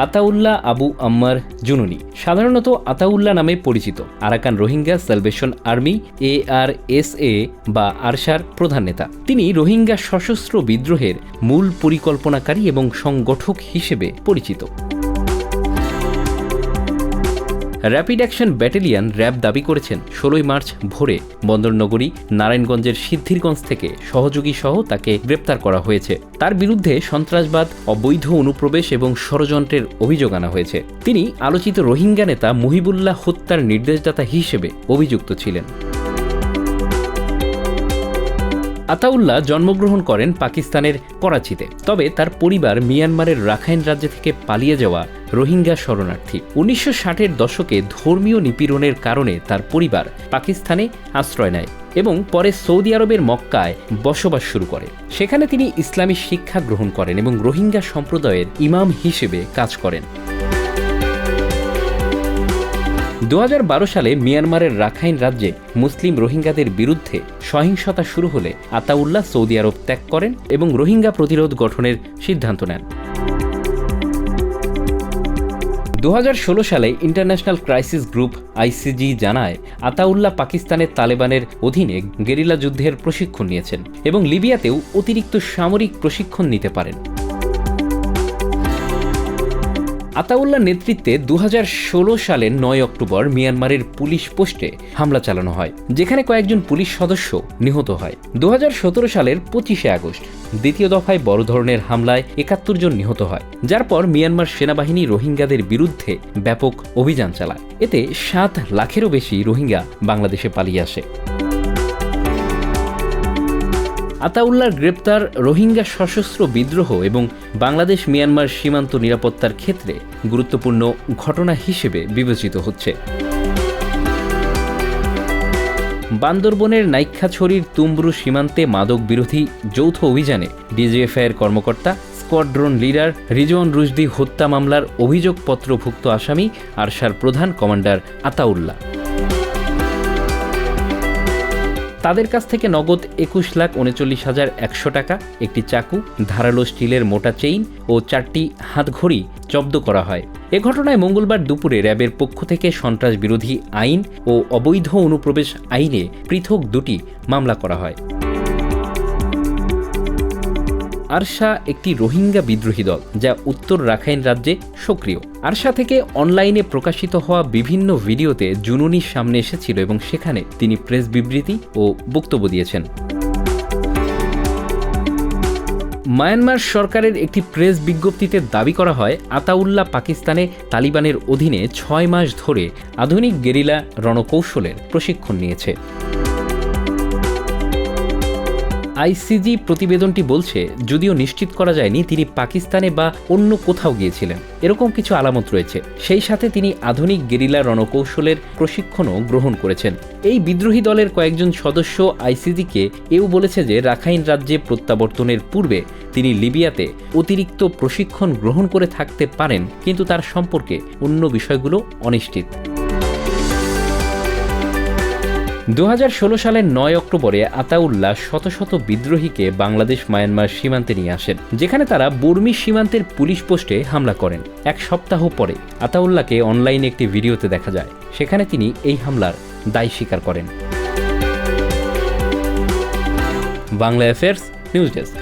আতাউল্লাহ আবু আম্মার জুনুনি, সাধারণত আতাউল্লাহ নামে পরিচিত, Arakan Rohingya salvation army ARSA বা আরশার প্রধান নেতা। তিনি রোহিঙ্গা সশস্ত্র বিদ্রোহের মূল পরিকল্পনাকারী এবং সংগঠক হিসেবে পরিচিত। র্যাপিড অ্যাকশন ব্যাটালিয়ন র্যাব দাবি করেছেন 16 মার্চ ভোরে বন্দরনগরী নারায়ণগঞ্জের সিদ্ধিরগঞ্জ থেকে সহযোগী সহ তাকে গ্রেপ্তার করা হয়েছে। তার বিরুদ্ধে সন্ত্রাসবাদ, অবৈধ অনুপ্রবেশ এবং ষড়যন্ত্রের অভিযোগ আনা হয়েছে। তিনি আলোচিত রোহিঙ্গা নেতা মুহিবুল্লাহ হত্যার নির্দেশদাতা হিসেবে অভিযুক্ত ছিলেন। আতাউল্লাহ জন্মগ্রহণ করেন পাকিস্তানের করাচিতে, তবে তার পরিবার মিয়ানমারের রাখাইন রাজ্য থেকে পালিয়ে যাওয়া রোহিঙ্গা শরণার্থী। 1960-এর দশকে ধর্মীয় নিপীড়নের কারণে তার পরিবার পাকিস্তানে আশ্রয় নেয় এবং পরে সৌদি আরবের মক্কায় বসবাস শুরু করে। সেখানে তিনি ইসলামী শিক্ষা গ্রহণ করেন এবং রোহিঙ্গা সম্প্রদায়ের ইমাম হিসেবে কাজ করেন। 2012 সালে মিয়ানমারের রাখাইন রাজ্যে মুসলিম রোহিঙ্গাদের বিরুদ্ধে সহিংসতা শুরু হলে আতাউল্লাহ সৌদি আরব ত্যাগ করেন এবং রোহিঙ্গা প্রতিরোধ গঠনের সিদ্ধান্ত নেন। 2016 সালে ইন্টারন্যাশনাল ক্রাইসিস গ্রুপ ICG জানায় আতাউল্লাহ পাকিস্তানের তালেবানের অধীনে গেরিলা যুদ্ধের প্রশিক্ষণ নিয়েছেন এবং লিবিয়াতেও অতিরিক্ত সামরিক প্রশিক্ষণ নিতে পারেন। আতাউল্লাহ নেতৃত্বে 2016 সালের 9 অক্টোবর মিয়ানমারের পুলিশ পোস্টে হামলা চালানো হয়, যেখানে কয়েকজন পুলিশ সদস্য নিহত হয়। 2017 সালের 25 আগস্ট দ্বিতীয় দফায় বড় ধরনের হামলায় 71 জন নিহত হয়, যার পর মিয়ানমার সেনাবাহিনী রোহিঙ্গাদের বিরুদ্ধে ব্যাপক অভিযান চালায়। এতে 7 লাখেরও বেশি রোহিঙ্গা বাংলাদেশে পালিয়ে আসে। আতাউল্লাহর গ্রেপ্তার রোহিঙ্গা সশস্ত্র বিদ্রোহ এবং বাংলাদেশ মিয়ানমার সীমান্ত নিরাপত্তার ক্ষেত্রে গুরুত্বপূর্ণ ঘটনা হিসেবে বিবেচিত হচ্ছে। বান্দরবনের নাইক্ষ্যাছড়ির তুমব্রু সীমান্তে মাদক বিরোধী যৌথ অভিযানে ডিজিএফআইয়ের কর্মকর্তা স্কোয়াড্রন লিডার রিজওয়ান রুশদি হত্যা মামলার অভিযোগপত্রভুক্ত আসামি আরশার প্রধান কমান্ডার আতাউল্লাহ। তাদের কাছ থেকে নগদ 21,39,100 টাকা, একটি চাকু, ধারালো স্টিলের মোটা চেইন ও 4টি হাতঘড়ি জব্দ করা হয়। এ ঘটনায় মঙ্গলবার দুপুরে র্যাবের পক্ষ থেকে সন্ত্রাস বিরোধী আইন ও অবৈধ অনুপ্রবেশ আইনে পৃথক 2টি মামলা করা হয়। আরশা একটি রোহিঙ্গা বিদ্রোহী দল যা উত্তর রাখাইন রাজ্যে সক্রিয়। আরশা থেকে অনলাইনে প্রকাশিত হওয়া বিভিন্ন ভিডিওতে জুনুনির সামনে এসেছিল এবং সেখানে তিনি প্রেস বিবৃতি ও বক্তব্য দিয়েছেন। মায়ানমার সরকারের একটি প্রেস বিজ্ঞপ্তিতে দাবি করা হয় আতাউল্লাহ পাকিস্তানে তালিবানের অধীনে 6 মাস ধরে আধুনিক গেরিলা রণকৌশলের প্রশিক্ষণ নিয়েছে। ICG প্রতিবেদনটি বলছে, যদিও নিশ্চিত করা যায়নি তিনি পাকিস্তানে বা অন্য কোথাও গিয়েছিলেন, এরকম কিছু আলামত রয়েছে। সেই সাথে তিনি আধুনিক গেরিলা রণকৌশলের প্রশিক্ষণও গ্রহণ করেছেন। এই বিদ্রোহী দলের কয়েকজন সদস্য ICG-কে এও বলেছে যে রাখাইন রাজ্যে প্রত্যাবর্তনের পূর্বে তিনি লিবিয়াতে অতিরিক্ত প্রশিক্ষণ গ্রহণ করে থাকতে পারেন, কিন্তু তার সম্পর্কে অন্য বিষয়গুলো অনিশ্চিত। 2016 সালের 9 অক্টোবরে আতাউল্লাহ শত শত বিদ্রোহীকে বাংলাদেশ মায়ানমার সীমান্তে নিয়ে আসেন, যেখানে তারা বর্মি সীমান্তের পুলিশ পোস্টে হামলা করেন। 1 সপ্তাহ পরে আতাউল্লাহকে অনলাইনে একটি ভিডিওতে দেখা যায়, সেখানে তিনি এই হামলার দায় স্বীকার করেন। Bangla affairs news desk.